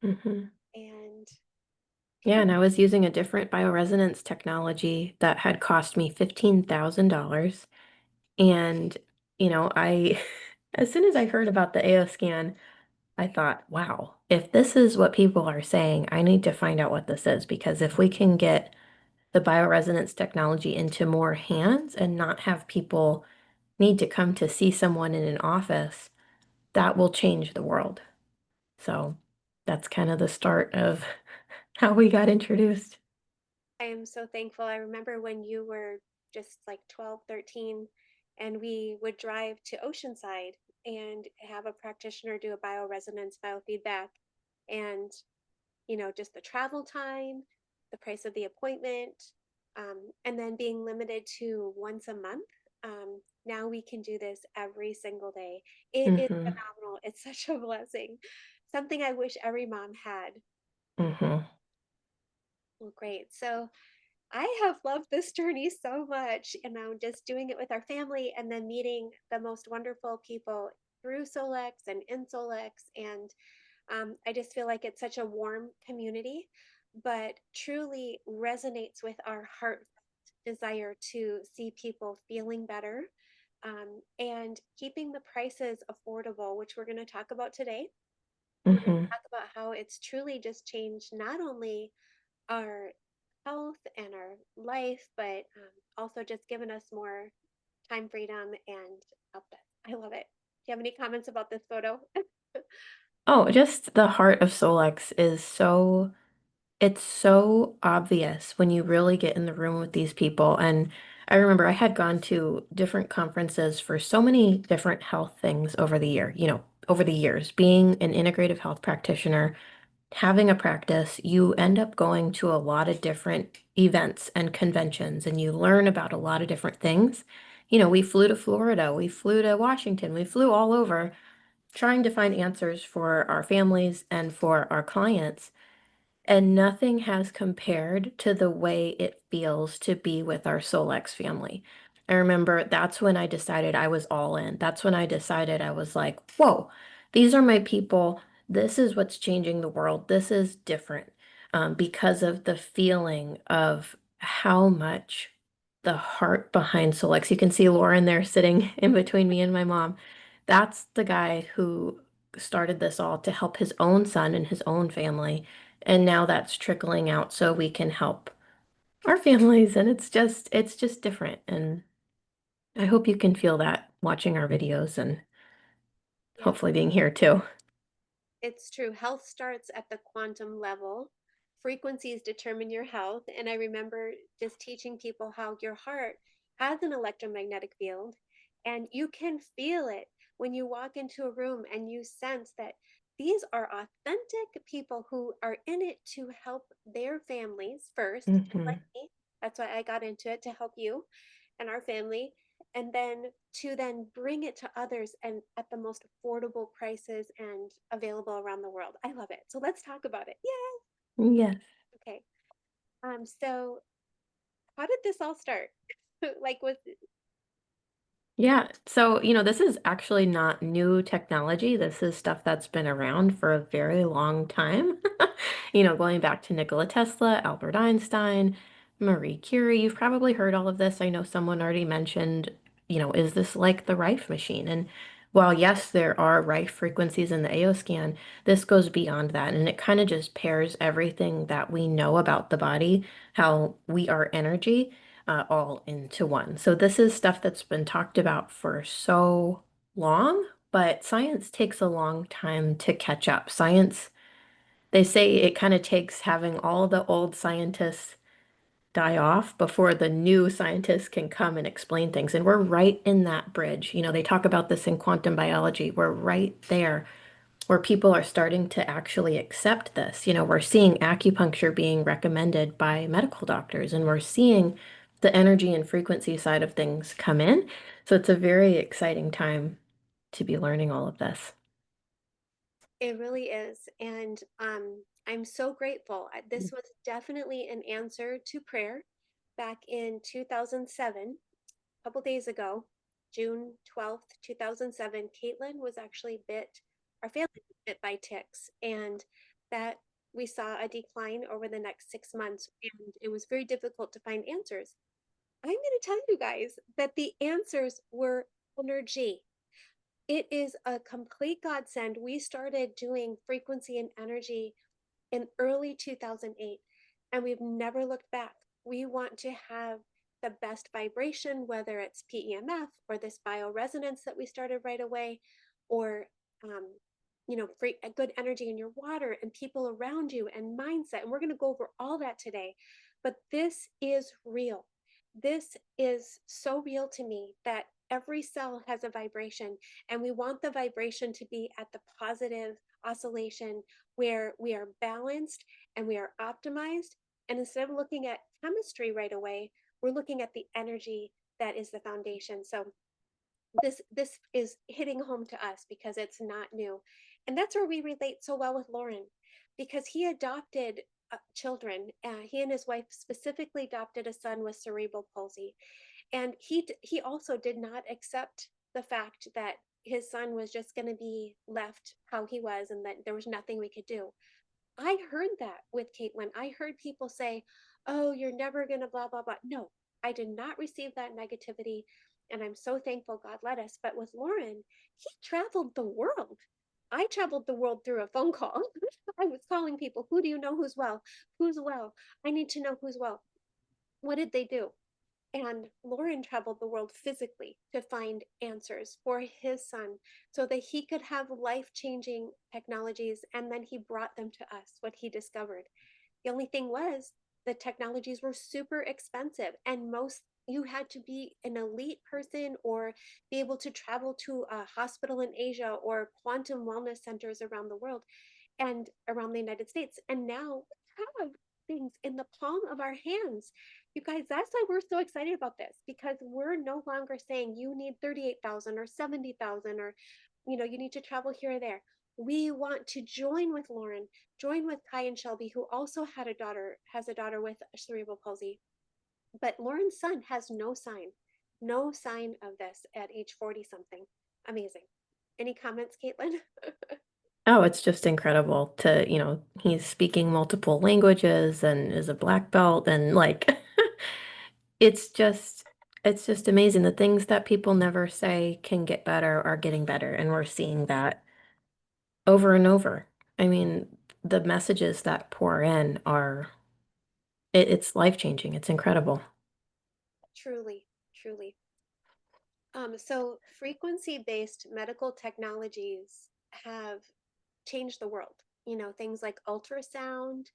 Hmm. And Yeah, people, and I was using a different bioresonance technology that had cost me $15,000. And, I, as soon as I heard about the AO scan, I thought, wow, if this is what people are saying, I need to find out what this is because if we can get the bioresonance technology into more hands and not have people need to come to see someone in an office, that will change the world. So that's kind of the start of how we got introduced. I am so thankful. I remember when you were just like 12, 13, and we would drive to Oceanside and have a practitioner do a bioresonance biofeedback. And, just the travel time, the price of the appointment, and then being limited to once a month. Now we can do this every single day. It is Hmm. phenomenal. It's such a blessing. Something I wish every mom had. Hmm. Well, great. So I have loved this journey so much, and I'm just doing it with our family and then meeting the most wonderful people through Solex and in Solex. And I just feel like it's such a warm community, but truly resonates with our heart desire to see people feeling better, and keeping the prices affordable, which we're going to talk about today. We're going Hmm. to talk about how it's truly just changed not only our health and our life, but also just given us more time freedom and helped us. I love it. Do you have any comments about this photo? Oh, just the heart of Solex is it's so obvious when you really get in the room with these people. And I remember I had gone to different conferences for so many different health things over the years, being an integrative health practitioner, having a practice, you end up going to a lot of different events and conventions and you learn about a lot of different things. We flew to Florida, we flew to Washington, we flew all over trying to find answers for our families and for our clients. And nothing has compared to the way it feels to be with our Solex family. I remember that's when I decided I was all in. That's when I decided I was like, whoa, these are my people. This is what's changing the world. This is different because of the feeling of how much the heart behind Solex. You can see Lauren there sitting in between me and my mom. That's the guy who started this all to help his own son and his own family. And now that's trickling out so we can help our families. And it's just different. And I hope you can feel that watching our videos and Yeah, hopefully being here too. it's true. Health starts at the quantum level. Frequencies determine your health. And I remember just teaching people how your heart has an electromagnetic field and you can feel it when you walk into a room and you sense that these are authentic people who are in it to help their families first, just like Hmm. me. That's why I got into it, to help you and our family, and then to then bring it to others and at the most affordable prices and available around the world. I love it. So let's talk about it. Yay. Yes. Okay. So how did this all start? Like, was Yeah, so this is actually not new technology. This is stuff that's been around for a very long time. Going back to Nikola Tesla, Albert Einstein, Marie Curie. You've probably heard all of this. I know someone already mentioned, is this like the Rife machine? And while yes, there are Rife frequencies in the AO scan, this goes beyond that. And it kind of just pairs everything that we know about the body, how we are energy all into one. So this is stuff that's been talked about for so long, but science takes a long time to catch up. Science, they say it kind of takes having all the old scientists die off before the new scientists can come and explain things. And we're right in that bridge. They talk about this in quantum biology. We're right there where people are starting to actually accept this. We're seeing acupuncture being recommended by medical doctors, and we're seeing the energy and frequency side of things come in. So it's a very exciting time to be learning all of this. it really is. And I'm so grateful. This was definitely an answer to prayer back in 2007, a couple days ago, June 12th, 2007. Caitlin was actually bit, our family was bit by ticks. And that we saw a decline over the next 6 months, and it was very difficult to find answers. I'm going to tell you guys that the answers were energy. It is a complete godsend. We started doing frequency and energy in early 2008, and we've never looked back. We want to have the best vibration, whether it's PEMF or this bioresonance that we started right away, or um, free, a good energy in your water and people around you and mindset. And we're going to go over all that today. But this is real. This is so real to me that every cell has a vibration, and we want the vibration to be at the positive oscillation where we are balanced and we are optimized. And instead of looking at chemistry right away, we're looking at the energy that is the foundation. So this is hitting home to us because it's not new. And that's where we relate so well with Lauren, because he adopted children. He and his wife specifically adopted a son with cerebral palsy, and he also did not accept the fact that his son was just going to be left how he was and that there was nothing we could do. I heard that with Caitlin. I heard people say, "Oh, you're never going to blah, blah, blah." No, I did not receive that negativity. And I'm so thankful God led us. But with Lauren, he traveled the world. I traveled the world through a phone call. I was calling people, "Who do you know who's well? Who's well? I need to know who's well." What did they do? And Lauren traveled the world physically to find answers for his son so that he could have life changing technologies. And then he brought them to us, what he discovered. The only thing was, the technologies were super expensive, and most you had to be an elite person or be able to travel to a hospital in Asia or quantum wellness centers around the world and around the United States. And now we have things in the palm of our hands. You guys, that's why we're so excited about this, because we're no longer saying you need 38,000 or 70,000 or you need to travel here or there. We want to join with Lauren, join with Kai and Shelby, who also has a daughter with cerebral palsy. But Lauren's son has no sign of this at age 40 something. Amazing. Any comments, Caitlin? Oh, it's just incredible to, he's speaking multiple languages and is a black belt and like it's just it's just amazing. The things that people never say can get better are getting better, and we're seeing that over and over. I mean, the messages that pour in are it's life-changing. It's incredible. Truly, truly. So frequency-based medical technologies have changed the world. Things like ultrasound,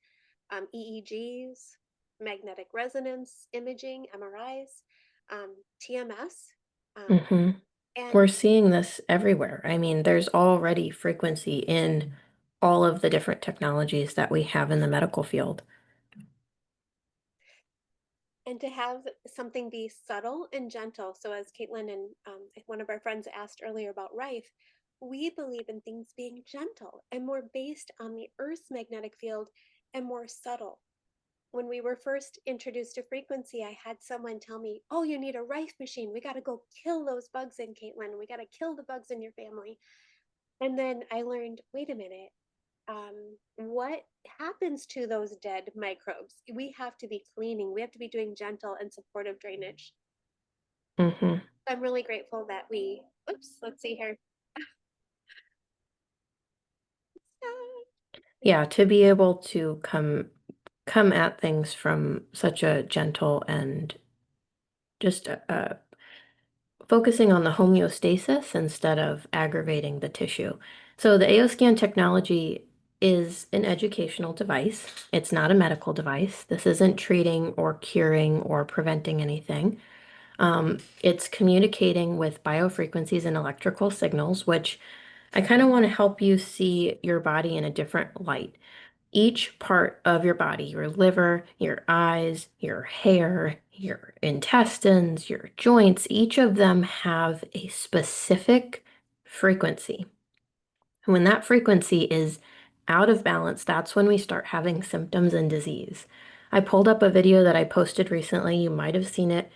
EEGs, magnetic resonance imaging, MRIs, TMS, um, Hmm. and We're seeing this everywhere. I mean, there's already frequency in all of the different technologies that we have in the medical field. and to have something be subtle and gentle. So, as Caitlin and one of our friends asked earlier about Rife, we believe in things being gentle and more based on the Earth's magnetic field and more subtle. When we were first introduced to frequency, I had someone tell me, "Oh, you need a Rife machine. We got to go kill those bugs in, Caitlin. We got to kill the bugs in your family." And then I learned, wait a minute, what happens to those dead microbes? We have to be cleaning. We have to be doing gentle and supportive drainage. Hmm. I'm really grateful that oops, let's see here. Yeah, to be able to come at things from such a gentle and just focusing on the homeostasis instead of aggravating the tissue. So the AOScan technology is an educational device. It's not a medical device. This isn't treating or curing or preventing anything. It's communicating with biofrequencies and electrical signals, which I kind of want to help you see your body in a different light. Each part of your body, your liver, your eyes, your hair, your intestines, your joints, each of them have a specific frequency. And when that frequency is out of balance, that's when we start having symptoms and disease. I pulled up a video that I posted recently. You might have seen it.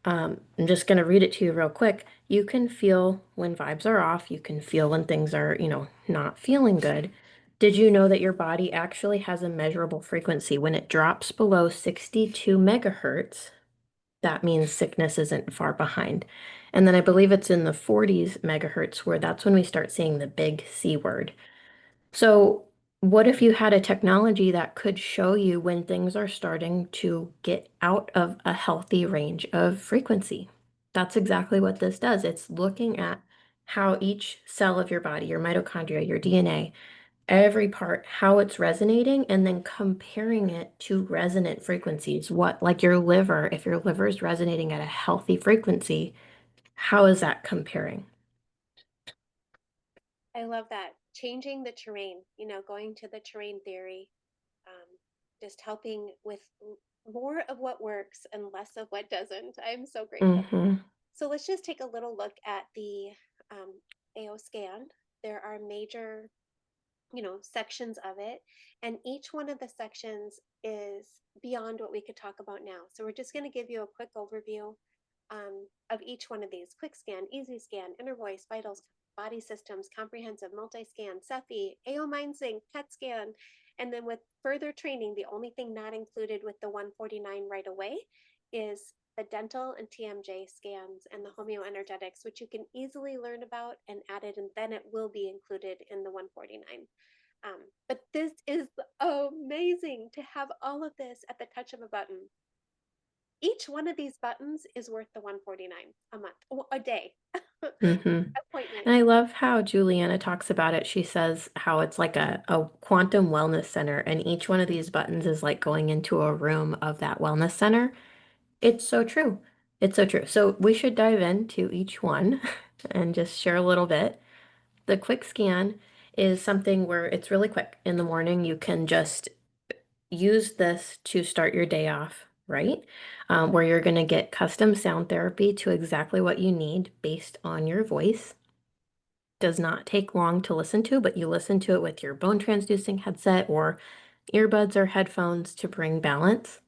I'm just going to read it to you real quick. You can feel when vibes are off. You can feel when things are, not feeling good. Did you know that your body actually has a measurable frequency? When it drops below 62 megahertz, that means sickness isn't far behind. And then I believe it's in the 40s megahertz where that's when we start seeing the big C word. So, what if you had a technology that could show you when things are starting to get out of a healthy range of frequency? That's exactly what this does. It's looking at how each cell of your body, your mitochondria, your DNA, every part, how it's resonating, and then comparing it to resonant frequencies. What, like your liver, if your liver is resonating at a healthy frequency, how is that comparing? I love that. Changing the terrain, going to the terrain theory, um, just helping with more of what works and less of what doesn't. I'm so grateful. Mm-hmm. So let's just take a little look at the um, AO scan. There are major sections of it. And each one of the sections is beyond what we could talk about now. So we're just going to give you a quick overview of each one of these: quick scan, easy scan, inner voice, vitals, body systems, comprehensive, multi scan, Cephi, AO mind sync, PET scan. And then with further training, the only thing not included with the 149 right away is the dental and TMJ scans and the homeoenergetics, which you can easily learn about and add it, and then it will be included in the 149. But this is amazing to have all of this at the touch of a button. Each one of these buttons is worth the 149 a month, a day. Mm-hmm. Appointment. And I love how Juliana talks about it. She says how it's like a quantum wellness center, and each one of these buttons is like going into a room of that wellness center. It's so true. It's so true. So we should dive into each one and just share a little bit. The quick scan is something where it's really quick. In the morning, you can just use this to start your day off, right? Where you're going to get custom sound therapy to exactly what you need based on your voice. Does not take long to listen to, but you listen to it with your bone transducing headset or earbuds or headphones to bring balance.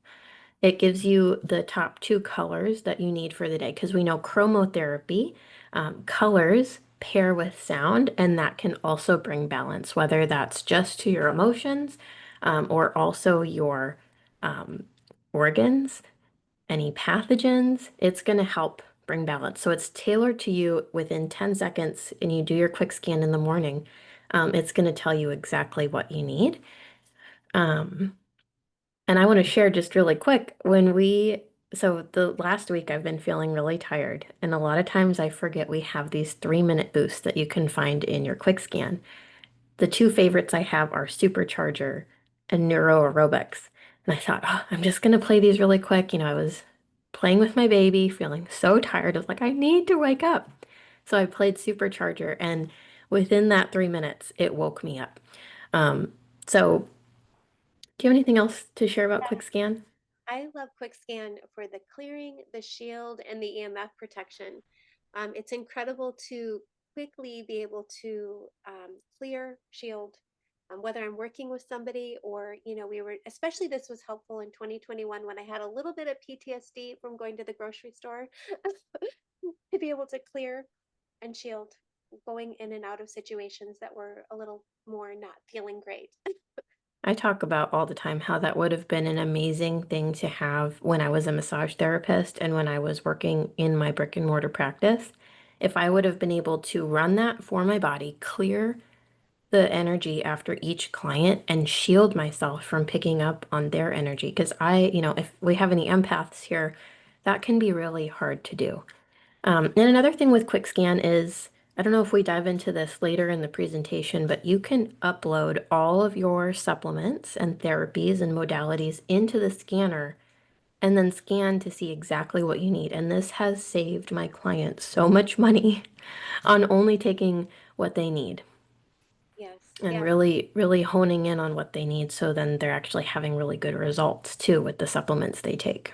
It gives you the top two colors that you need for the day because we know chromotherapy, colors pair with sound, and that can also bring balance, whether that's just to your emotions or also your um, organs, any pathogens. It's going to help bring balance. So it's tailored to you within 10 seconds, and you do your quick scan in the morning. It's going to tell you exactly what you need. Um, and I want to share just really quick so the last week I've been feeling really tired. And a lot of times I forget we have these 3-minute boosts that you can find in your quick scan. The two favorites I have are Supercharger and Neuro Aerobics. And I thought, oh, I'm just going to play these really quick. I was playing with my baby, feeling so tired. I was like, I need to wake up. So I played Supercharger, and within that 3 minutes, it woke me up. Um, so do you have anything else to share about Quick Scan? I love quick scan for the clearing, the shield, and the EMF protection. It's incredible to quickly be able to clear, shield, whether I'm working with somebody or, especially this was helpful in 2021 when I had a little bit of PTSD from going to the grocery store to be able to clear and shield going in and out of situations that were a little more not feeling great. I talk about all the time how that would have been an amazing thing to have when I was a massage therapist and when I was working in my brick and mortar practice. If I would have been able to run that for my body, clear the energy after each client and shield myself from picking up on their energy. Because if we have any empaths here, that can be really hard to do. And another thing with Quick Scan is, I don't know if we dive into this later in the presentation, but you can upload all of your supplements and therapies and modalities into the scanner and then scan to see exactly what you need. And this has saved my clients so much money on only taking what they need Yes, and yes. really, really honing in on what they need. So then they're actually having really good results too with the supplements they take.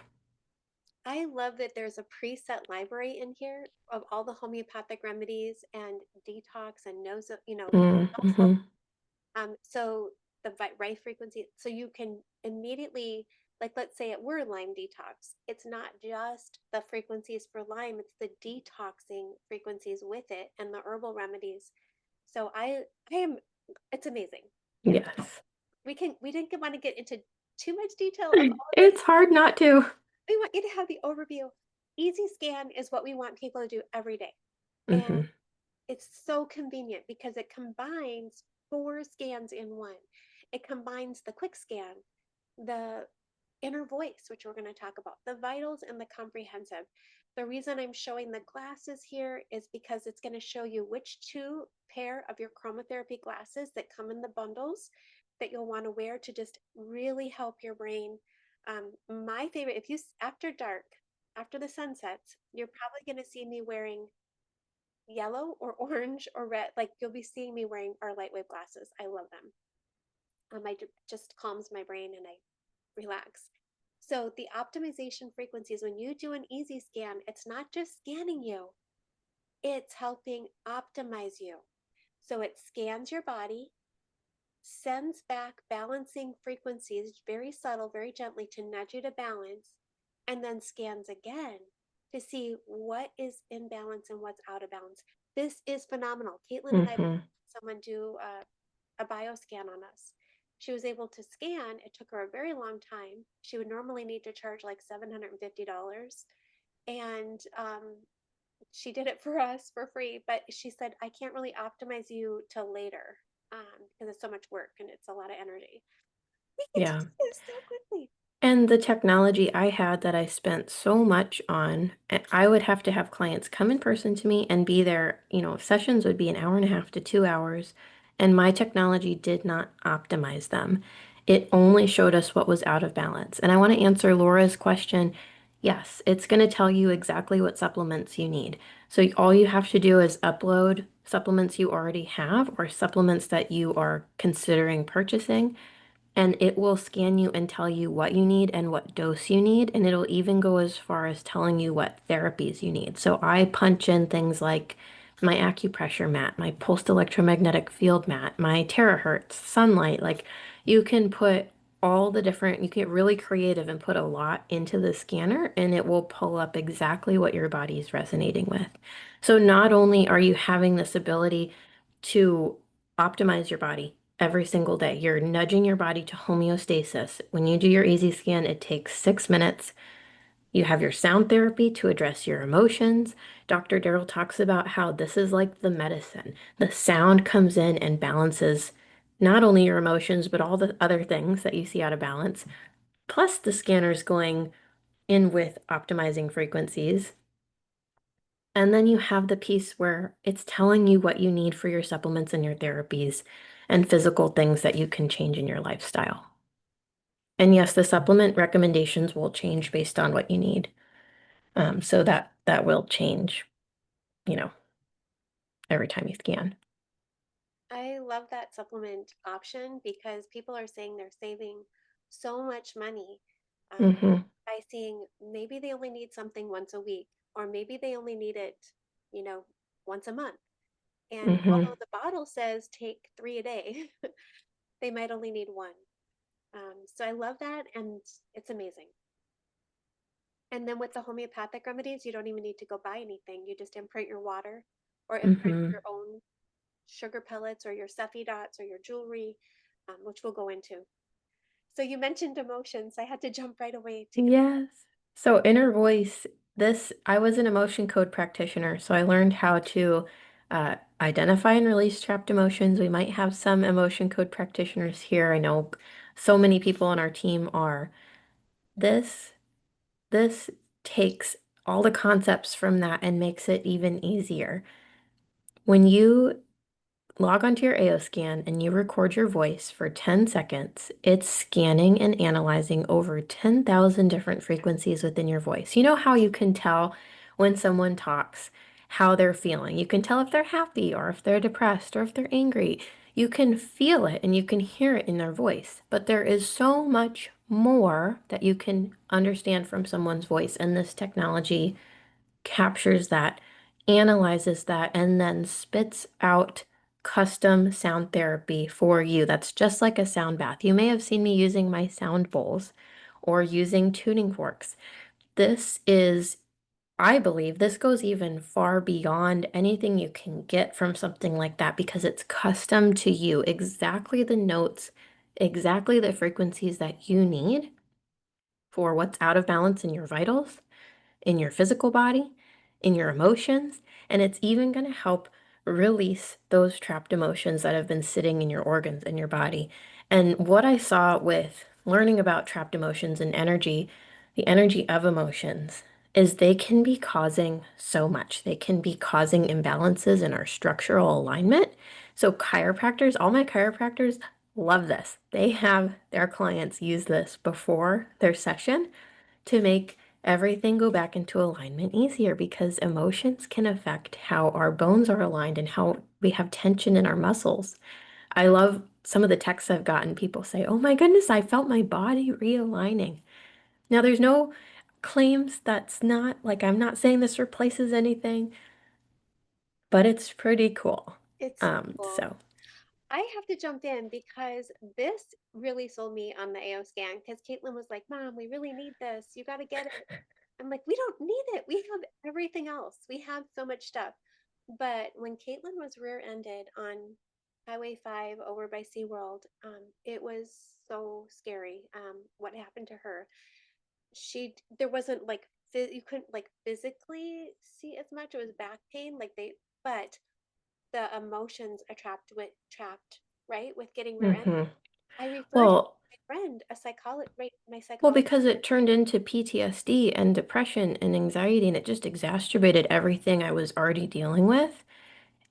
I love that there's a preset library in here of all the homeopathic remedies and detox and also, Mm-hmm. so the right frequency, so you can immediately, like, let's say it were Lyme detox. It's not just the frequencies for Lyme; it's the detoxing frequencies with it and the herbal remedies. So I am, it's amazing. Yes. We didn't want to get into too much detail of all of it. It's hard not to. We want you to have the overview. Easy scan is what we want people to do every day. And Hmm. it's so convenient because it combines four scans in one. It combines the quick scan, the inner voice, which we're going to talk about, the vitals, and the comprehensive. The reason I'm showing the glasses here is because it's going to show you which two pair of your chromotherapy glasses that come in the bundles that you'll want to wear to just really help your brain. My favorite, if you after dark, after the sun sets, you're probably going to see me wearing yellow or orange or red. Like you'll be seeing me wearing our lightwave glasses. I love them. I just calms my brain and I relax. So the optimization frequencies, when you do an easy scan, it's not just scanning you, it's helping optimize you. So it scans your body, sends back balancing frequencies, very subtle, very gently to nudge you to balance, and then scans again to see what is in balance and what's out of balance. This is phenomenal. Caitlin and I, Hmm. someone do a bioscan on us. She was able to scan. It took her a very long time. She would normally need to charge like $750. And she did it for us for free. But she said, I can't really optimize you till later because it's so much work and it's a lot of energy. We get to Yeah. do this so quickly. And the technology I had that I spent so much on, I would have to have clients come in person to me and be there, sessions would be an hour and a half to 2 hours, and my technology did not optimize them. It only showed us what was out of balance. And I want to answer Laura's question. Yes, it's going to tell you exactly what supplements you need. So all you have to do is upload supplements you already have or supplements that you are considering purchasing, and it will scan you and tell you what you need and what dose you need. And it'll even go as far as telling you what therapies you need. So I punch in things like my acupressure mat, my pulsed electromagnetic field mat, my terahertz, sunlight. Like you can put all the different, you get really creative and put a lot into the scanner and it will pull up exactly what your body is resonating with. So not only are you having this ability to optimize your body every single day. You're nudging your body to homeostasis. When you do your easy scan, it takes 6 minutes. You have your sound therapy to address your emotions. Dr. Darrell talks about how this is like the medicine. The sound comes in and balances not only your emotions, but all the other things that you see out of balance. Plus, the scanner's going in with optimizing frequencies. And then you have the piece where it's telling you what you need for your supplements and your therapies and physical things that you can change in your lifestyle. And yes, the supplement recommendations will change based on what you need. So that will change, you know, every time you scan. I love that supplement option because people are saying they're saving so much money Mm-hmm. by seeing maybe they only need something once a week, or maybe they only need it, you know, once a month. And Mm-hmm. although the bottle says take three a day, they might only need one. So I love that, and it's amazing. And then with the homeopathic remedies, you don't even need to go buy anything. You just imprint your water or imprint Mm-hmm. your own sugar pellets or your Cephi dots or your jewelry, which we'll go into. So you mentioned emotions. I had to jump right away to. Yes. So inner voice, I was an emotion code practitioner, so I learned how to identify and release trapped emotions. We might have some emotion code practitioners here. I know so many people on our team are. This this takes all the concepts from that and makes it even easier. When you log onto your AO scan and you record your voice for 10 seconds, it's scanning and analyzing over 10,000 different frequencies within your voice. You know how you can tell when someone talks, how they're feeling. You can tell if they're happy or if they're depressed or if they're angry. You can feel it and you can hear it in their voice. But there is so much more that you can understand from someone's voice, and this technology captures that, analyzes that, and then spits out custom sound therapy for you. That's just like a sound bath. You may have seen me using my sound bowls or using tuning forks. This is I believe this goes even far beyond anything you can get from something like that because it's custom to you, exactly the notes, exactly the frequencies that you need for what's out of balance in your vitals, in your physical body, in your emotions, and it's even going to help release those trapped emotions that have been sitting in your organs in your body. And what I saw with learning about trapped emotions and energy, the energy of emotions, is they can be causing so much. They can be causing imbalances in our structural alignment. So, chiropractors, all my chiropractors love this. They have their clients use this before their session to make everything go back into alignment easier because emotions can affect how our bones are aligned and how we have tension in our muscles. I love some of the texts I've gotten. People say, "Oh my goodness, I felt my body realigning." Now, there's no claims that's not like I'm not saying this replaces anything, but it's pretty cool. It's so cool. So, I have to jump in because this really sold me on the AO scan because Caitlin was like, Mom, we really need this. You got to get it. I'm like, we don't need it. We have everything else. We have so much stuff. But when Caitlin was rear-ended on Highway 5 over by SeaWorld, it was so scary what happened to her. There wasn't like, you couldn't like physically see as much. It was back pain, like but the emotions are trapped, right, with getting rear-ended. mhm. I referred Well, my friend, a psychologist, right, my Well, psychologist. because it turned into PTSD and depression and anxiety, and it just exacerbated everything I was already dealing with.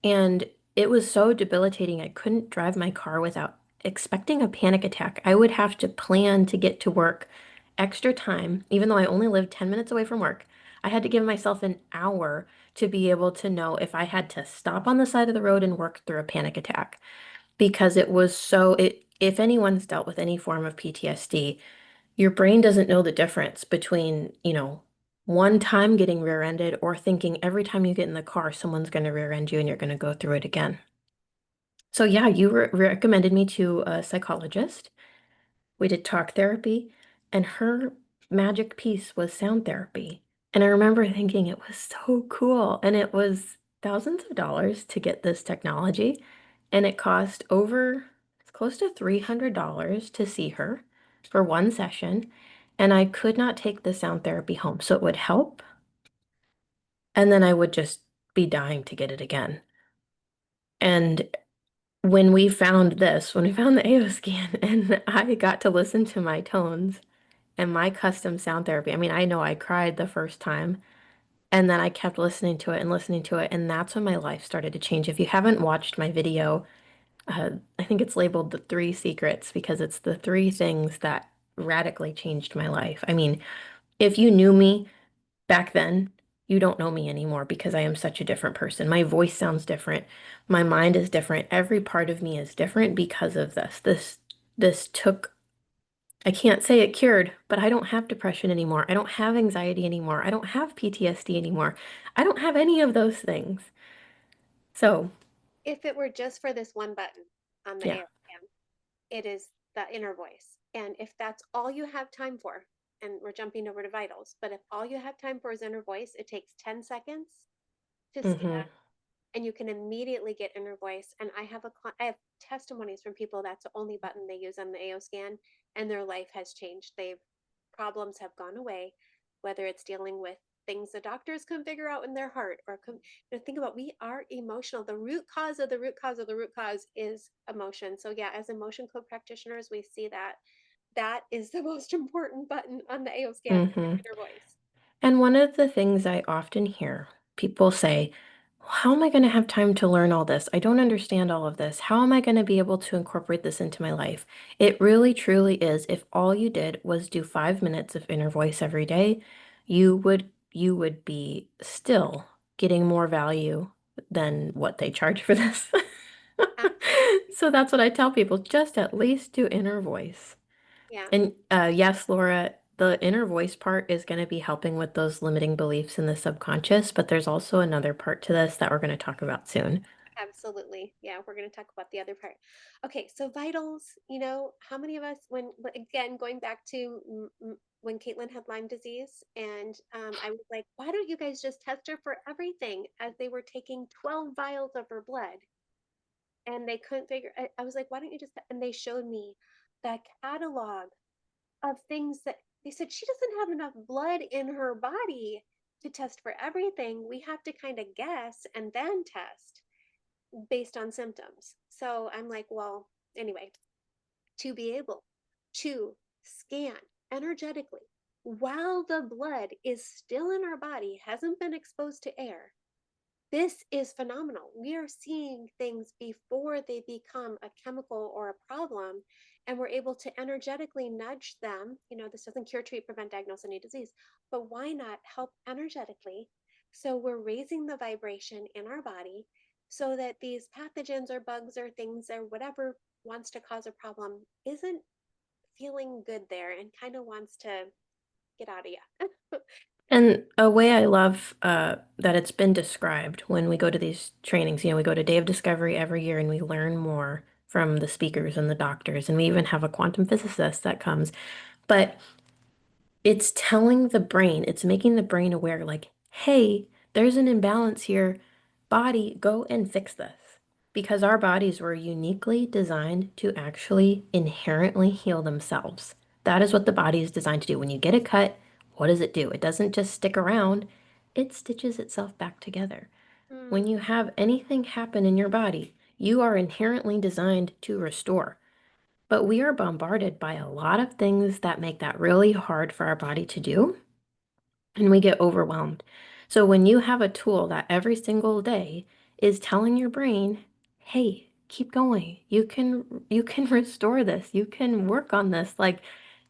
And it was so debilitating. I couldn't drive my car without expecting a panic attack. I would have to plan to get to work extra time, even though I only lived 10 minutes away from work. I had to give myself an hour to be able to know if I had to stop on the side of the road and work through a panic attack because it was so if anyone's dealt with any form of PTSD, your brain doesn't know the difference between, one time getting rear-ended or thinking every time you get in the car, someone's going to rear-end you and you're going to go through it again. So yeah, you recommended me to a psychologist. We did talk therapy, and her magic piece was sound therapy. And I remember thinking it was so cool. And it was thousands of dollars to get this technology. And it cost it's close to $300 to see her for one session. And I could not take the sound therapy home. So it would help. And then I would just be dying to get it again. And when we found the AO scan and I got to listen to my tones, and my custom sound therapy. I mean, I know I cried the first time, and then I kept listening to it and listening to it, and that's when my life started to change. If you haven't watched my video, I think it's labeled The Three Secrets because it's the three things that radically changed my life. I mean, if you knew me back then, you don't know me anymore because I am such a different person. My voice sounds different. My mind is different. Every part of me is different because of this. This took I can't say it cured, but I don't have depression anymore. I don't have anxiety anymore. I don't have PTSD anymore. I don't have any of those things. So, If it were just for this one button on the yeah. AO scan, it is the inner voice. And if that's all you have time for, and we're jumping over to vitals, but if all you have time for is inner voice, it takes 10 seconds to see Mm-hmm. that, and you can immediately get inner voice. And I have testimonies from people that's the only button they use on the AO scan, and their life has changed. They've Problems have gone away, whether it's dealing with things the doctors can figure out in their heart think about, we are emotional. The root cause of the root cause of the root cause is emotion. So yeah, as emotion code practitioners, we see that that is the most important button on the AO scan is Mm-hmm. your inner voice. And one of the things I often hear people say, how am I going to have time to learn all this? I don't understand all of this. How am I going to be able to incorporate this into my life? It really, truly is. If all you did was do 5 minutes of inner voice every day, you would be still getting more value than what they charge for this. Absolutely. So that's what I tell people, just at least do inner voice. Yeah. And yes, Laura, the inner voice part is going to be helping with those limiting beliefs in the subconscious, but there's also another part to this that we're going to talk about soon. Absolutely. Yeah, we're going to talk about the other part. Okay, so vitals, how many of us, again, going back to when Caitlin had Lyme disease, and I was like, why don't you guys just test her for everything as they were taking 12 vials of her blood? And they couldn't figure, I was like, why don't you just, and they showed me the catalog of things that they said she doesn't have enough blood in her body to test for everything. We have to kind of guess and then test based on symptoms. So I'm like, well, anyway, to be able to scan energetically while the blood is still in our body, hasn't been exposed to air, this is phenomenal. We are seeing things before they become a chemical or a problem, and we're able to energetically nudge them. This doesn't cure, treat, prevent, diagnose any disease, but why not help energetically? So we're raising the vibration in our body so that these pathogens or bugs or things or whatever wants to cause a problem isn't feeling good there and kind of wants to get out of you. And a way I love that it's been described when we go to these trainings, we go to Day of Discovery every year and we learn more from the speakers and the doctors, and we even have a quantum physicist that comes. But it's telling the brain, it's making the brain aware, like, hey, there's an imbalance here. Body, go and fix this. Because our bodies were uniquely designed to actually inherently heal themselves. That is what the body is designed to do. When you get a cut, what does it do? It doesn't just stick around, it stitches itself back together. When Mm, you have anything happen in your body, you are inherently designed to restore. But we are bombarded by a lot of things that make that really hard for our body to do, and we get overwhelmed. So when you have a tool that every single day is telling your brain, "Hey, keep going. You can restore this. You can work on this. Like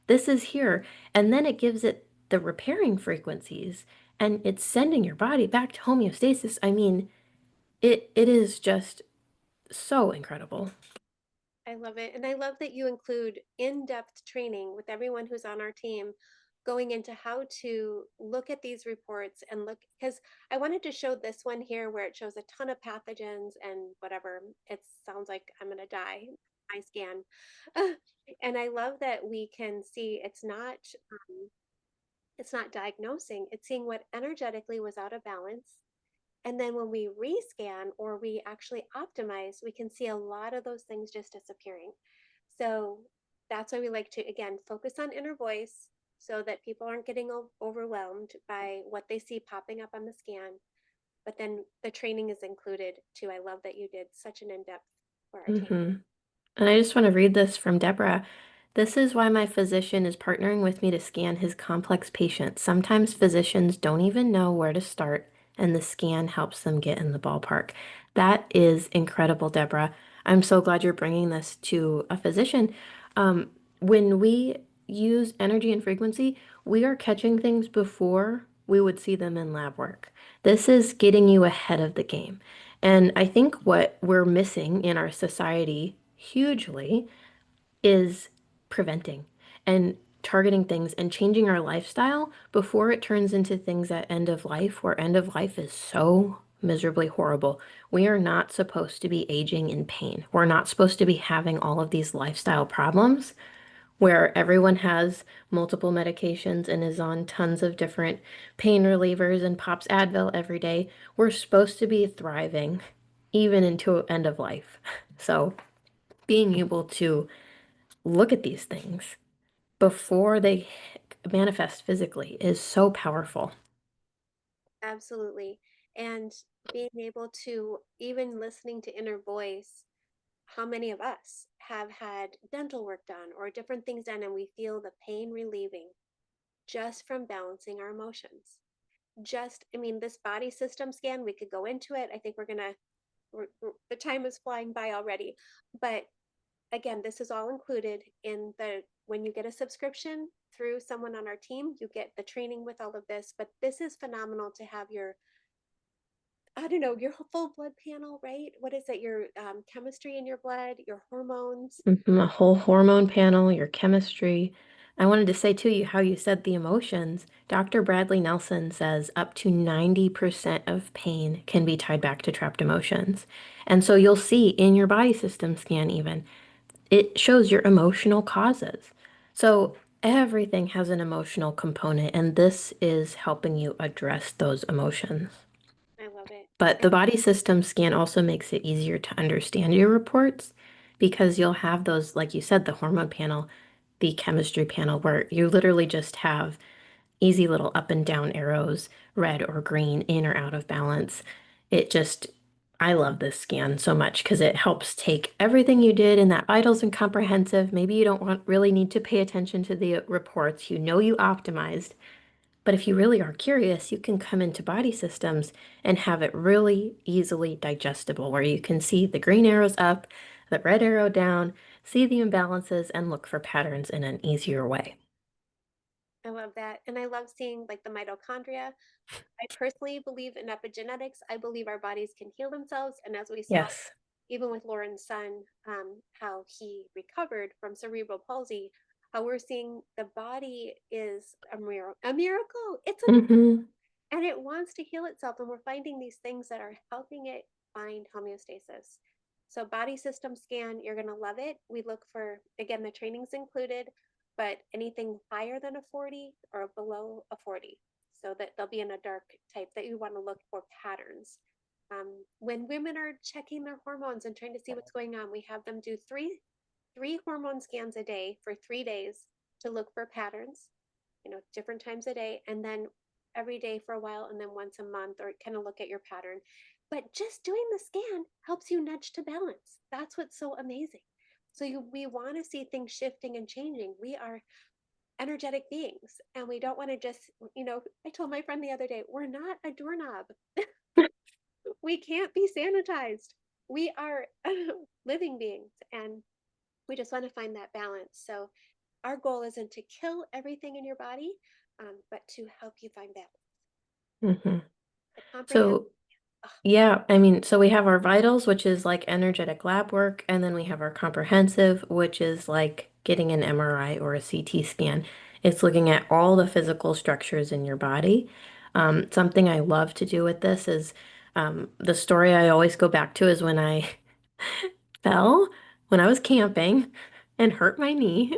this is here." And then it gives it the repairing frequencies and it's sending your body back to homeostasis. I mean, it is just so incredible. I love it. And I love that you include in depth training with everyone who's on our team going into how to look at these reports and look, because I wanted to show this one here where it shows a ton of pathogens and whatever. It sounds like I'm going to die. I scan. And I love that we can see it's not diagnosing, it's seeing what energetically was out of balance, and then when we rescan or we actually optimize, we can see a lot of those things just disappearing. So that's why we like to, again, focus on inner voice so that people aren't getting overwhelmed by what they see popping up on the scan. But then the training is included too. I love that you did such an in depth for our team. Hmm. And I just want to read this from Deborah. This is why my physician is partnering with me to scan his complex patients. Sometimes physicians don't even know where to start, and the scan helps them get in the ballpark. That is incredible, Deborah. I'm so glad you're bringing this to a physician. When we use energy and frequency, we are catching things before we would see them in lab work. This is getting you ahead of the game. And I think what we're missing in our society hugely is preventing and targeting things and changing our lifestyle before it turns into things at end of life, where end of life is so miserably horrible. We are not supposed to be aging in pain. We're not supposed to be having all of these lifestyle problems where everyone has multiple medications and is on tons of different pain relievers and pops Advil every day. We're supposed to be thriving even into end of life. So being able to look at these things before they manifest physically is so powerful. Absolutely. And being able to, even listening to inner voice, how many of us have had dental work done or different things done and we feel the pain relieving just from balancing our emotions? I mean, this body system scan, we could go into it. I think the time is flying by already. But again, this is all included in when you get a subscription through someone on our team, you get the training with all of this. But this is phenomenal to have I don't know, your full blood panel, right? What is it? Your chemistry in your blood, your hormones. Mhm. A whole hormone panel, your chemistry. I wanted to say to you how you said the emotions. Dr. Bradley Nelson says up to 90% of pain can be tied back to trapped emotions. And so you'll see in your body system scan, even, it shows your emotional causes. So everything has an emotional component, and this is helping you address those emotions. I love it. But I, the body system scan also makes it easier to understand your reports because you'll have those, like you said, the hormone panel, the chemistry panel, where you literally just have easy little up and down arrows, red or green, in or out of balance. It just, I love this scan so much because it helps take everything you did in that vitals and comprehensive. Maybe you don't want really need to pay attention to the reports. You know you optimized. But if you really are curious, you can come into body systems and have it really easily digestible, where you can see the green arrows up, the red arrow down, see the imbalances, and look for patterns in an easier way. I love that. And I love seeing like the mitochondria. I personally believe in epigenetics. I believe our bodies can heal themselves. And as we saw, Yes. even with Lauren's son, how he recovered from cerebral palsy, how we're seeing the body is a miracle. It's a Mm-hmm. and it wants to heal itself, and we're finding these things that are helping it find homeostasis. So body system scan, you're going to love it. We look for, again, the training's included, but anything higher than a 40 or below a 40, so that they'll be in a dark type, that you want to look for patterns. When women are checking their hormones and trying to see what's going on, we have them do three hormone scans a day for 3 days to look for patterns, different times a day, and then every day for a while, and then once a month, or kind of look at your pattern. But just doing the scan helps you nudge to balance. That's what's so amazing. So we want to see things shifting and changing. We are energetic beings, and we don't want to just, I told my friend the other day, we're not a doorknob. We can't be sanitized. We are living beings, and we just want to find that balance. So our goal isn't to kill everything in your body, but to help you find balance. Mm-hmm. The comprehensive. So yeah, I mean, so we have our vitals, which is like energetic lab work, and then we have our comprehensive, which is like getting an MRI or a CT scan. It's looking at all the physical structures in your body. Something I love to do with this is the story I always go back to is when I fell when I was camping and hurt my knee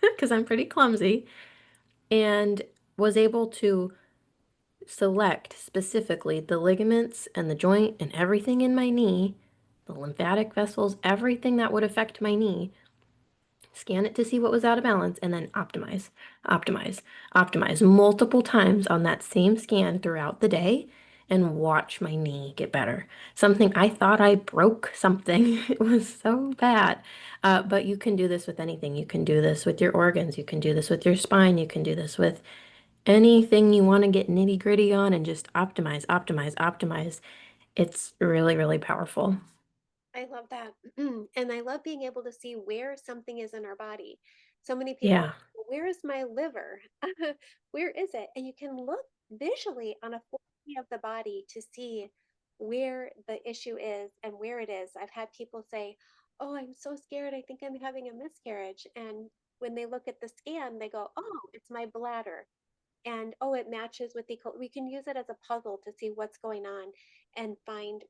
because I'm pretty clumsy and was able to select specifically the ligaments and the joint and everything in my knee, the lymphatic vessels, everything that would affect my knee, scan it to see what was out of balance, and then optimize, optimize, optimize multiple times on that same scan throughout the day and watch my knee get better. Something I thought I broke something. It was so bad. But you can do this with anything. You can do this with your organs. You can do this with your spine. You can do this with anything you want to get nitty gritty on and just optimize, optimize, optimize. It's really, really powerful. I love that. And I love being able to see where something is in our body. So many people are Yeah. like, "Well, where is my liver? Where is it?" And you can look visually on a 4D of the body to see where the issue is and where it is. I've had people say, "Oh, I'm so scared. I think I'm having a miscarriage." And when they look at the scan, they go, "Oh, it's my bladder." And oh, it matches with the we can use it as a puzzle to see what's going on and find,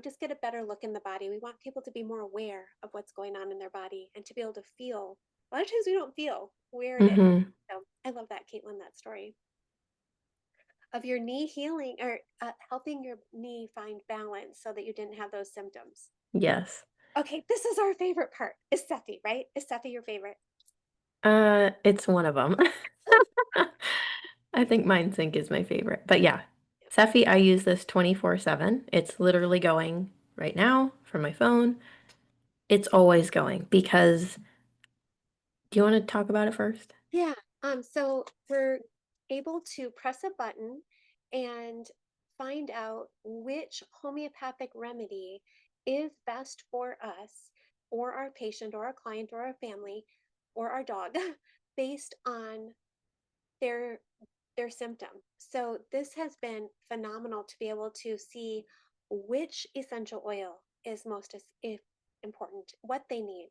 just get a better look in the body. We want people to be more aware of what's going on in their body and to be able to feel. A lot of times we don't feel where it is. Mm-hmm. So I love that, Caitlin, that story of your knee healing, or helping your knee find balance so that you didn't have those symptoms. Yes. Okay, this is our favorite part. Is Cephii, right? Is Cephii your favorite? It's one of them. I think Mind Sync is my favorite. But yeah, Cephi, I use this 24/7. It's literally going right now from my phone. It's always going because do you want to talk about it first? Yeah. So we're able to press a button and find out which homeopathic remedy is best for us or our patient or our client or our family or our dog based on their their symptom. So this has been phenomenal to be able to see which essential oil is most if important, what they need,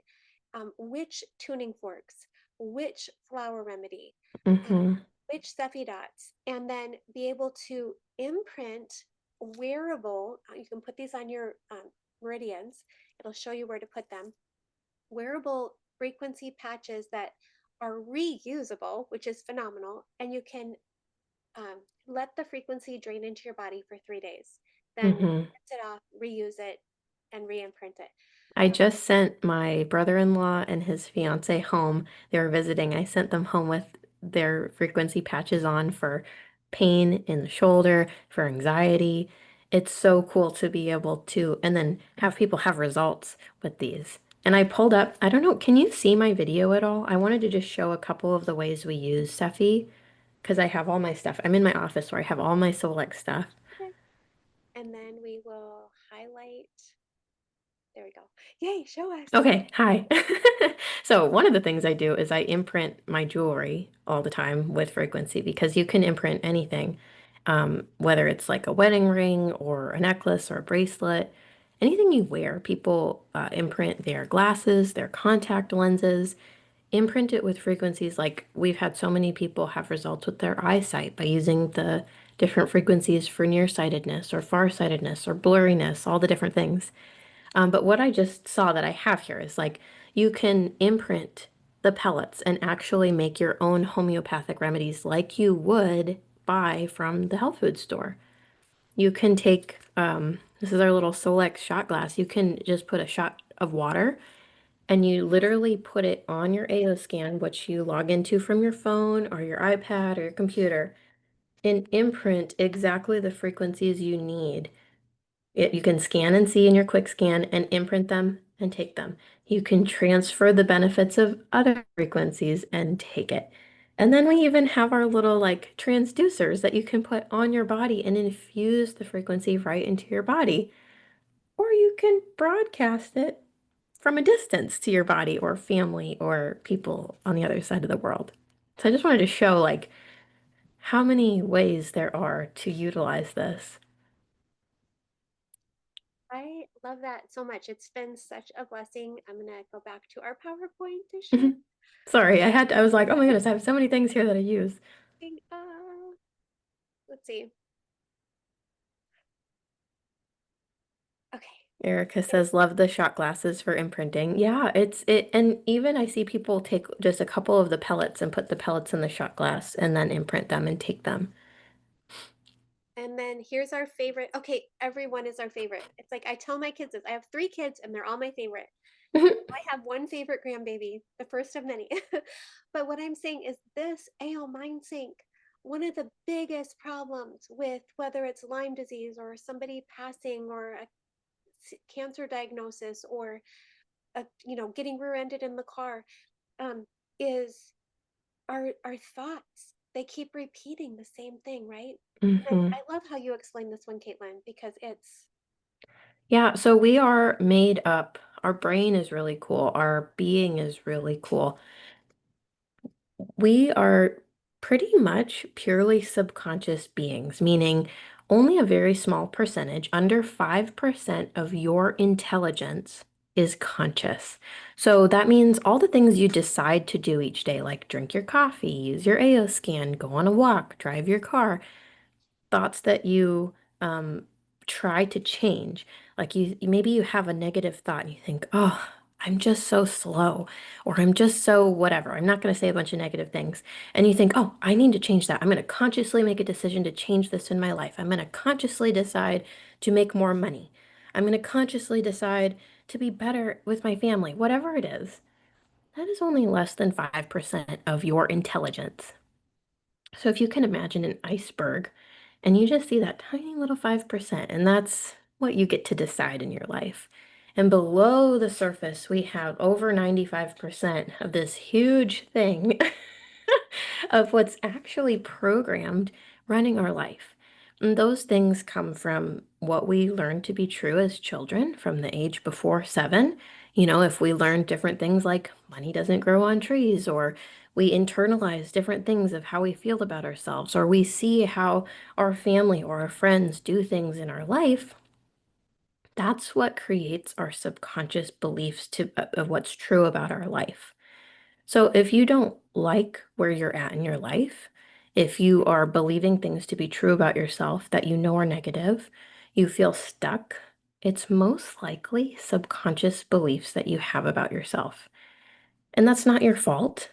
which tuning forks. which flower remedy, um, Mm-hmm. which Cephi dots, and then be able to imprint wearable. You can put these on your meridians. It'll show you where to put them. Wearable frequency patches that are reusable, which is phenomenal, and you can let the frequency drain into your body for 3 days. Then Mm-hmm. rinse it off, reuse it, and re-imprint it. I just sent my brother-in-law and his fiance home. They were visiting. I sent them home with their frequency patches on for pain in the shoulder, for anxiety. It's so cool to be able to, and then have people have results with these. And I pulled up, I don't know, can you see my video at all? I wanted to just show a couple of the ways we use Cephi because I have all my stuff. I'm in my office where I have all my Solex stuff. Okay. And then we will highlight. There we go. Yay, show us. Okay, hi. So one of the things I do is I imprint my jewelry all the time with frequency because you can imprint anything, whether it's like a wedding ring or a necklace or a bracelet, anything you wear. People imprint their glasses, their contact lenses, imprint it with frequencies. Like we've had so many people have results with their eyesight by using the different frequencies for nearsightedness or farsightedness or blurriness, all the different things. But what I just saw that I have here is like you can imprint the pellets and actually make your own homeopathic remedies like you would buy from the health food store. You can take, this is our little Solex shot glass. You can just put a shot of water and you literally put it on your AO scan, which you log into from your phone or your iPad or your computer, and imprint exactly the frequencies you need you can scan and see in your quick scan and imprint them and take them. You can transfer the benefits of other frequencies and take it. And then we even have our little like transducers that you can put on your body and infuse the frequency right into your body. Or you can broadcast it from a distance to your body or family or people on the other side of the world. So I just wanted to show like how many ways there are to utilize this. I love that so much. It's been such a blessing. I'm going to go back to our PowerPoint to share. Sorry, I was like, oh my goodness, I have so many things here that I use. Let's see. Okay. Erica says, love the shot glasses for imprinting. Yeah, and even I see people take just a couple of the pellets and put the pellets in the shot glass and then imprint them and take them. And then here's our favorite. Okay, everyone is our favorite. It's like I tell my kids this. I have 3 kids and they're all my favorite. I have one favorite grandbaby, the first of many. But what I'm saying is this AL Mind Sync, one of the biggest problems with whether it's Lyme disease or somebody passing or a cancer diagnosis or getting rear-ended in the car, um, is our thoughts. They keep repeating the same thing, right? And Hmm. I love how you explain this one, Caitlin, because it's Yeah, so we are made up. Our brain is really cool. Our being is really cool. We are pretty much purely subconscious beings, meaning only a very small percentage, under 5% of your intelligence is conscious. So that means all the things you decide to do each day, like drink your coffee, use your AO scan, go on a walk, drive your car, thoughts that you try to change. Like maybe you have a negative thought and you think, oh, I'm just so slow, or I'm just so whatever. I'm not going to say a bunch of negative things. And you think, oh, I need to change that. I'm going to consciously make a decision to change this in my life. I'm going to consciously decide to make more money. I'm going to consciously decide to be better with my family, whatever it is. That is only less than 5% of your intelligence. So if you can imagine an iceberg and you just see that tiny little 5%, and that's what you get to decide in your life. And below the surface, we have over 95% of this huge thing of what's actually programmed running our life. And those things come from what we learn to be true as children from the age before 7. You know, if we learn different things like money doesn't grow on trees, or we internalize different things of how we feel about ourselves, or we see how our family or our friends do things in our life, that's what creates our subconscious beliefs of what's true about our life. So if you don't like where you're at in your life, if you are believing things to be true about yourself that you know are negative, you feel stuck, it's most likely subconscious beliefs that you have about yourself. And that's not your fault.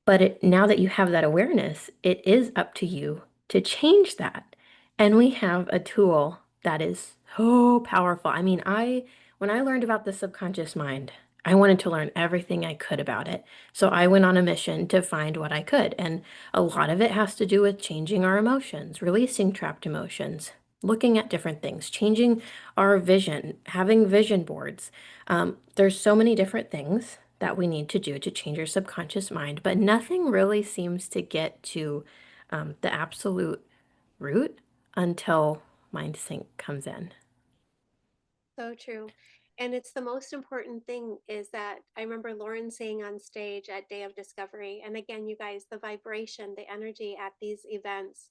But now that you have that awareness, it is up to you to change that. And we have a tool that is so powerful. I mean, when I learned about the subconscious mind, I wanted to learn everything I could about it. So I went on a mission to find what I could. And a lot of it has to do with changing our emotions, releasing trapped emotions, looking at different things, changing our vision, having vision boards. There's so many different things that we need to do to change our subconscious mind, but nothing really seems to get to the absolute root until mind sync comes in. So true. And it's the most important thing is that I remember Lauren saying on stage at Day of Discovery, and again, you guys, the vibration, the energy at these events,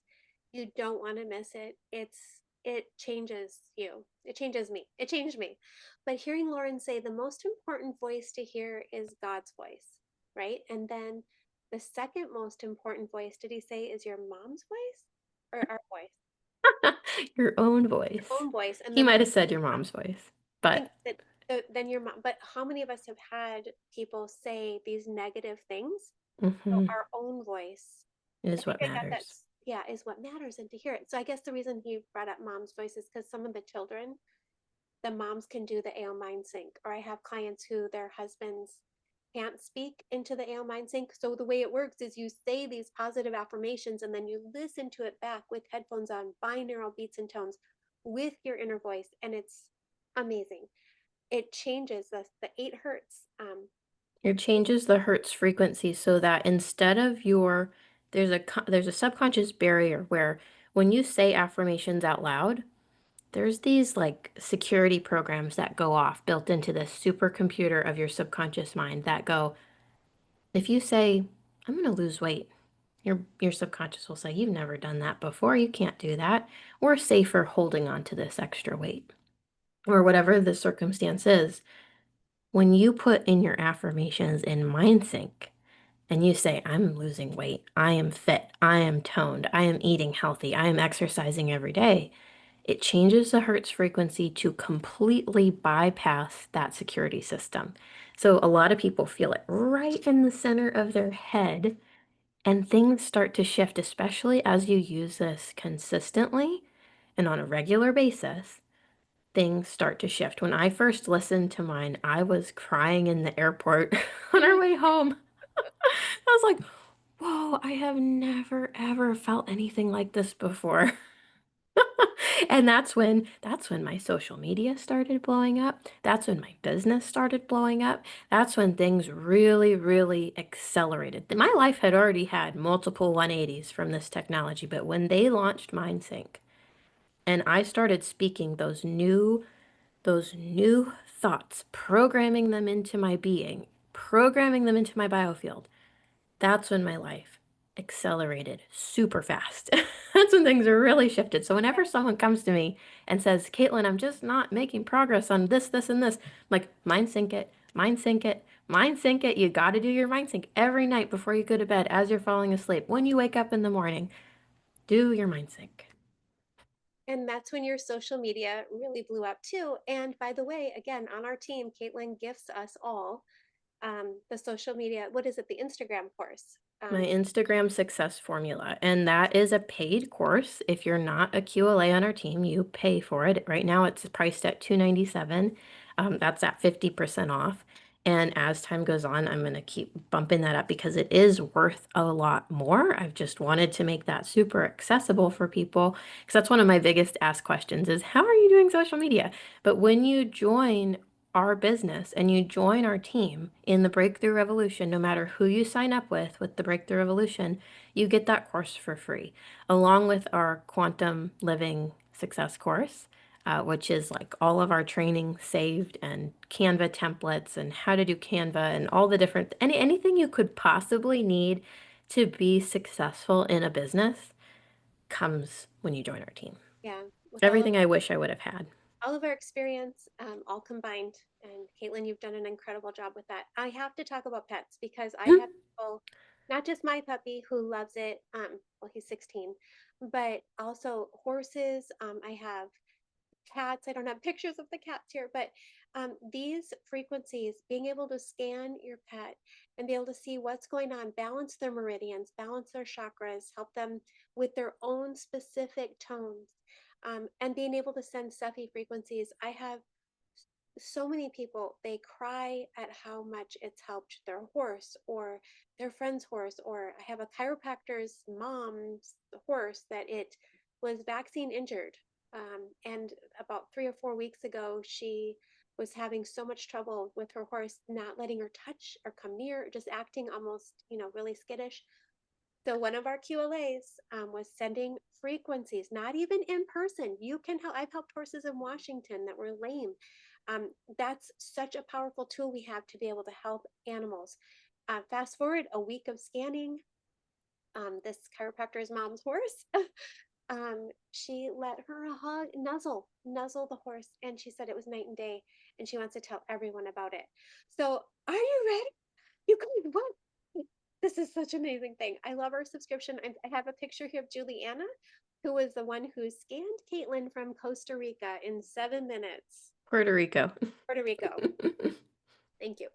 you don't want to miss it. It changes you. It changes me. It changed me. But hearing Lauren say the most important voice to hear is God's voice, right? And then the second most important voice, did he say, is your mom's voice or our voice? Your own Your voice. own voice. And He then might have said your mom's voice, I think but that then your mom, but how many of us have had people say these negative things? So mhm, our own voice, I is think what I got that, matters. yeah, is what matters and to hear it. So I guess the reason he brought up mom's voice is because some of the children, the moms can do the AO mind sync, or I have clients who their husbands can't speak into the AO mind sync. So the way it works is you say these positive affirmations and then you listen to it back with headphones on, binaural beats and tones with your inner voice, and it's amazing. It changes the 8 hertz. It changes the Hertz frequency so that instead of there's a subconscious barrier where when you say affirmations out loud, there's these like security programs that go off built into this supercomputer of your subconscious mind that go, if you say, I'm going to lose weight, your subconscious will say, you've never done that before. You can't do that. We're safer holding on to this extra weight or whatever the circumstance is. When you put in your affirmations in mind sync and you say, I'm losing weight, I am fit, I am toned, I am eating healthy, I am exercising every day, it changes the Hertz frequency to completely bypass that security system. So a lot of people feel it right in the center of their head, and things start to shift, especially as you use this consistently and on a regular basis. Things start to shift. When I first listened to mine, I was crying in the airport on our way home. I was like, whoa, I have never ever felt anything like this before. And that's when my social media started blowing up. That's when my business started blowing up. That's when things really, really accelerated. My life had already had multiple 180s from this technology, but when they launched MindSync and I started speaking those new thoughts, programming them into my being, programming them into my biofield, that's when my life accelerated super fast. That's when things are really shifted. So whenever someone comes to me and says, Caitlin, I'm just not making progress on this, this, and this, I'm like, mind sync it, mind sync it, mind sync it. You got to do your mind sync every night before you go to bed, as you're falling asleep. When you wake up in the morning, do your mind sync. And that's when your social media really blew up too. And by the way, again, on our team, Caitlin gifts us all the social media. What is it? The Instagram course. My Instagram success formula. And that is a paid course. If you're not a QLA on our team, you pay for it. Right now it's priced at $297. That's at 50% off. And as time goes on, I'm going to keep bumping that up because it is worth a lot more. I've just wanted to make that super accessible for people because that's one of my biggest asked questions is how are you doing social media? But when you join our business and you join our team in the Breakthrough Revolution, no matter who you sign up with the Breakthrough Revolution, you get that course for free, along with our Quantum Living Success course, which is like all of our training saved and Canva templates and how to do Canva and all the different anything you could possibly need to be successful in a business comes when you join our team. Yeah, with all of Everything I wish I would have had. all of our experience, all combined. And Caitlin, you've done an incredible job with that. I have to talk about pets because I have people, not just my puppy who loves it. Well, he's 16, but also horses. I have cats. I don't have pictures of the cats here, but these frequencies, being able to scan your pet and be able to see what's going on, balance their meridians, balance their chakras, help them with their own specific tones, and being able to send stuffy frequencies. I have so many people, they cry at how much it's helped their horse or their friend's horse. Or I have a chiropractor's mom's horse that it was vaccine injured, and about 3 or 4 weeks ago she was having so much trouble with her horse not letting her touch or come near, just acting almost, really skittish. So one of our QLAs was sending frequencies, not even in person. You can help. I've helped horses in Washington that were lame. That's such a powerful tool we have to be able to help animals. Fast forward a week of scanning this chiropractor's mom's horse. She let her hug, nuzzle the horse, and she said it was night and day, and she wants to tell everyone about it. So, are you ready? You guys, what? This is such an amazing thing. I love our subscription. I have a picture here of Juliana, who was the one who scanned Caitlin from Costa Rica in 7 minutes. Puerto Rico. Puerto Rico. Thank you.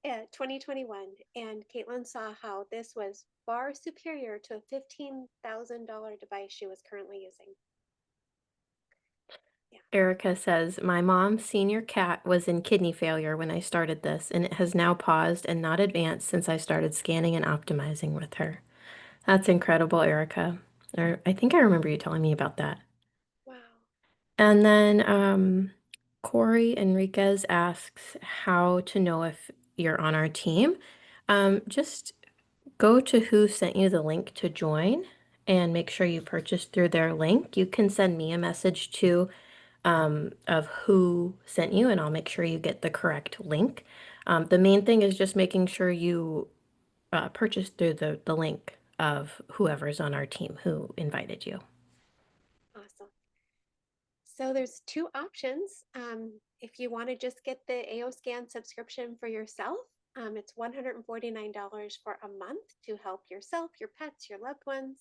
2021. And Caitlin saw how this was far superior to a $15,000 device she was currently using. Yeah. Erica says, my mom's senior cat was in kidney failure when I started this, and it has now paused and not advanced since I started scanning and optimizing with her. That's incredible, Erica. Or I think I remember you telling me about that. Wow. And then Corey Enriquez asks how to know if you're on our team. Just go to who sent you the link to join and make sure you purchase through their link. You can send me a message too of who sent you, and I'll make sure you get the correct link. The main thing is just making sure you purchase through the link of whoever's on our team who invited you. Awesome. So there's two options. If you want to just get the AO Scan subscription for yourself, it's $149 for a month to help yourself, your pets, your loved ones.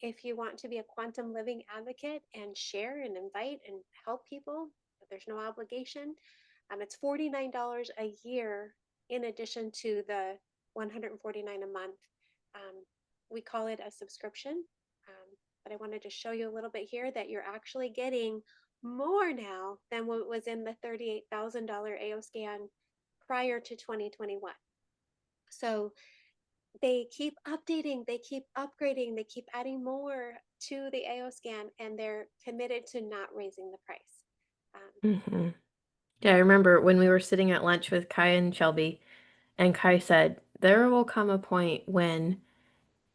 If you want to be a quantum living advocate and share and invite and help people, there's no obligation. It's $49 a year in addition to the $149 a month. Um, we call it a subscription, but I wanted to show you a little bit here that you're actually getting more now than what was in the $38,000 AO scan prior to 2021. So they keep updating, they keep upgrading, they keep adding more to the AO scan, and they're committed to not raising the price. Um, Hmm. Yeah, I remember when we were sitting at lunch with Kai and Shelby, and Kai said, there will come a point when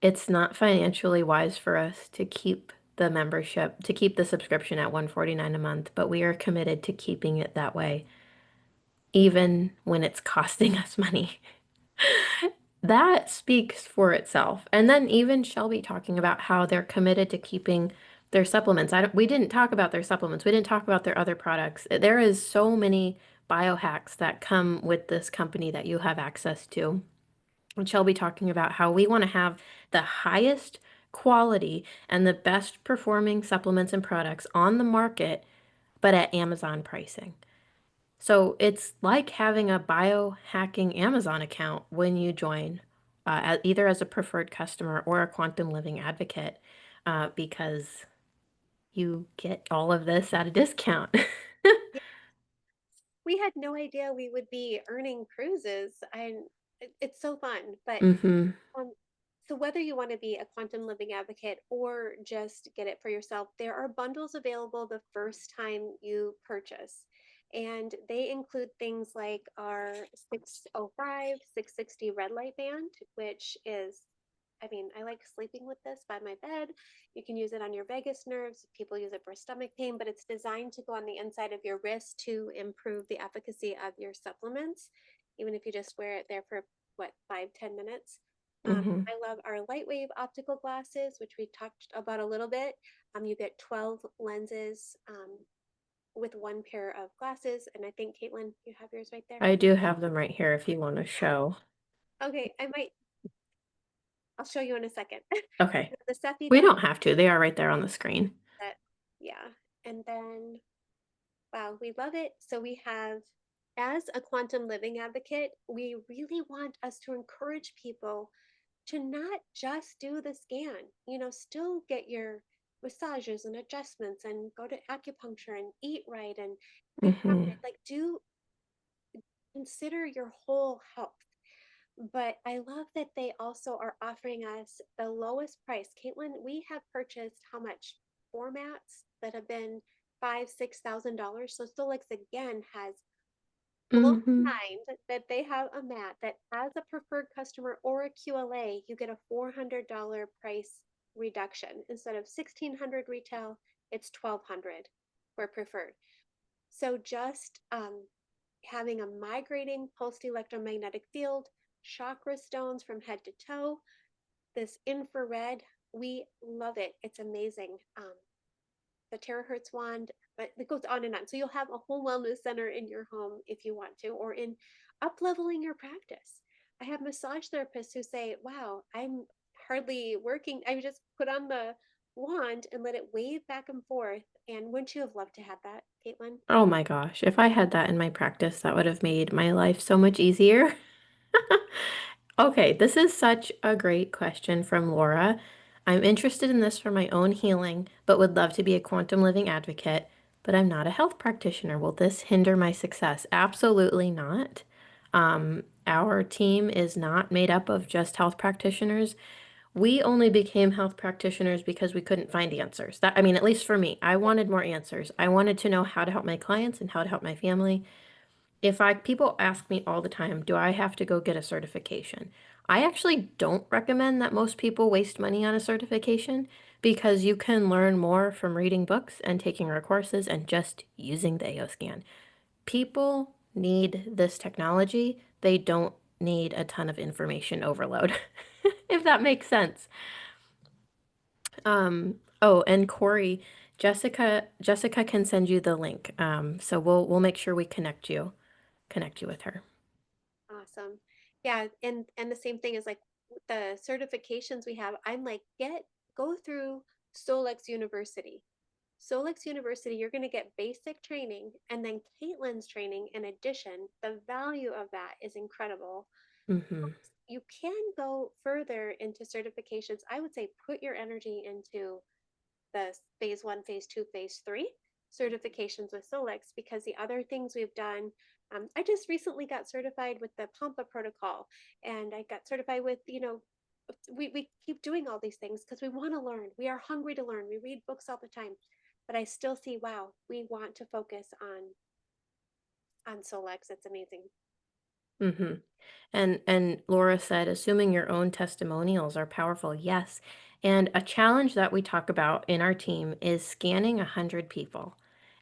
it's not financially wise for us to keep the membership, to keep the subscription at 149 a month, but we are committed to keeping it that way, even when it's costing us money. That speaks for itself. And then even Shelby talking about how they're committed to keeping their supplements. We didn't talk about their supplements. We didn't talk about their other products. There is so many biohacks that come with this company that you have access to. And Shelby talking about how we want to have the highest quality and the best performing supplements and products on the market, but at Amazon pricing. So it's like having a biohacking Amazon account when you join, either as a preferred customer or a quantum living advocate, because you get all of this at a discount. yeah, we had no idea we would be earning cruises, and it's so fun. But Hmm. Um, so whether you want to be a quantum living advocate or just get it for yourself, there are bundles available the first time you purchase. And they include things like our 605, 660 red light band, which is, I mean, I like sleeping with this by my bed. You can use it on your vagus nerves. People use it for stomach pain, but it's designed to go on the inside of your wrist to improve the efficacy of your supplements, even if you just wear it there for what, 5, 10 minutes. Hmm. I love our Lightwave optical glasses, which we talked about a little bit. You get 12 lenses with one pair of glasses. And I think, Caitlin, you have yours right there. I do have them right here if you want to Yeah. show. Okay, I'll show you in a second. Okay. The Cephi We dot don't have to. They are right there on the screen. set. Yeah. And then, wow, we love it. So we have, as a quantum living advocate, we really want us to encourage people to not just do the scan, still get your massages and adjustments and go to acupuncture and eat right and be Hmm. grounded. Like, do consider your whole health. But I love that they also are offering us the lowest price. Caitlin, we have purchased how much? Formats that have been $5,000, $6,000. So Solex again has blown Hmm. my mind that they have a mat that, as a preferred customer or a QLA, you get a $400 price reduction. Instead of 1,600 retail, it's 1,200 for preferred. So just having a migrating pulsed electromagnetic field, chakra stones from head to toe, this infrared, we love it. It's amazing. The terahertz wand, but it goes on and on. So you'll have a whole wellness center in your home if you want to, or in up leveling your practice. I have massage therapists who say, wow, I'm hardly working. I just put on the wand and let it wave back and forth. And wouldn't you have loved to have that, Caitlin? Oh my gosh. If I had that in my practice, that would have made my life so much easier. Okay, this is such a great question from Laura. I'm interested in this for my own healing, but would love to be a quantum living advocate, but I'm not a health practitioner. Will this hinder my success? Absolutely not. Our team is not made up of just health practitioners. We only became health practitioners because we couldn't find answers. That, I mean, at least for me, I wanted more answers. I wanted to know how to help my clients and how to help my family. If I people ask me all the time, do I have to go get a certification? I actually don't recommend that most people waste money on a certification because you can learn more from reading books and taking our courses and just using the AO scan. People need this technology. They don't need a ton of information overload, if that makes sense. Oh, and Corey, Jessica can send you the link. So we'll make sure we connect you with her. Awesome. Yeah, and the same thing is like the certifications we have. I'm like, go through Solex University. Solex University, you're going to get basic training and then Caitlin's training in addition. The value of that is incredible. Hmm. You can go further into certifications. I would say put your energy into the phase one, phase two, phase three certifications with Solex, because the other things we've done, I just recently got certified with the Pampa protocol, and I got certified with, we keep doing all these things because we want to learn. We are hungry to learn. We read books all the time, but I still see, wow, we want to focus on Solex. It's amazing. Hmm. And Laura said, assuming your own testimonials are powerful, yes. And a challenge that we talk about in our team is scanning 100 people.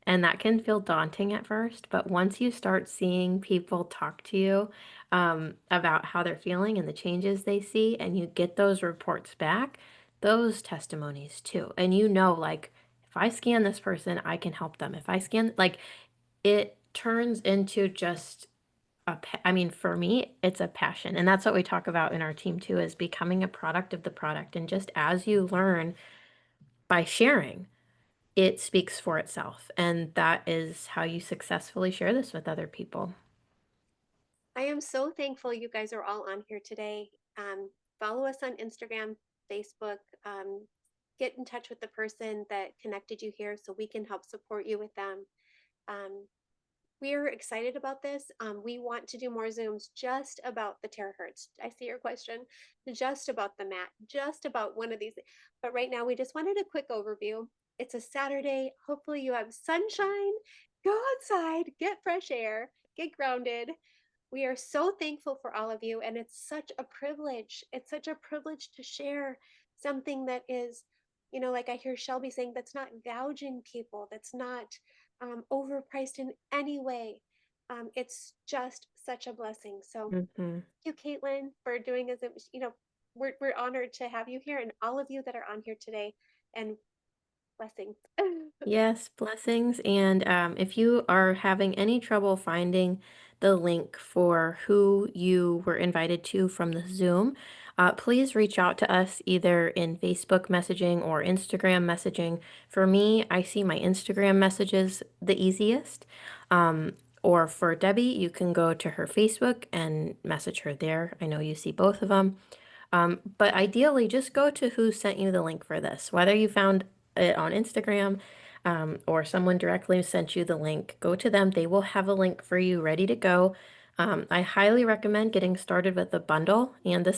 And that can feel daunting at first, but once you start seeing people talk to you about how they're feeling and the changes they see, and you get those reports back, those testimonies too. And you know, like, if I scan this person, I can help them. If I scan, like, it turns into just I mean, for me, it's a passion. And that's what we talk about in our team too, is becoming a product of the product. And just as you learn by sharing, it speaks for itself. And that is how you successfully share this with other people. I am so thankful you guys are all on here today. Follow us on Instagram, Facebook. Get in touch with the person that connected you here so we can help support you with them. Um, we're excited about this. We want to do more Zooms just about the terahertz. I see your question. Just about the mat, just about one of these. But right now, we just wanted a quick overview. It's a Saturday. Hopefully, you have sunshine. Go outside, get fresh air, get grounded. We are so thankful for all of you, and it's such a privilege. It's such a privilege to share something that is, like I hear Shelby saying, that's not gouging people, that's not overpriced in any way. It's just such a blessing. So, Hmm. thank you, Caitlin, for doing as it. We're honored to have you here, and all of you that are on here today. And Blessings. Yes, blessings. And if you are having any trouble finding the link for who you were invited to from the Zoom, please reach out to us either in Facebook messaging or Instagram messaging. For me, I see my Instagram messages the easiest. Um, or for Debbie, you can go to her Facebook and message her there. I know you see both of them. But ideally, just go to who sent you the link for this. Whether you found it on Instagram, or someone directly sent you the link, go to them. They will have a link for you ready to go. I highly recommend getting started with the bundle and the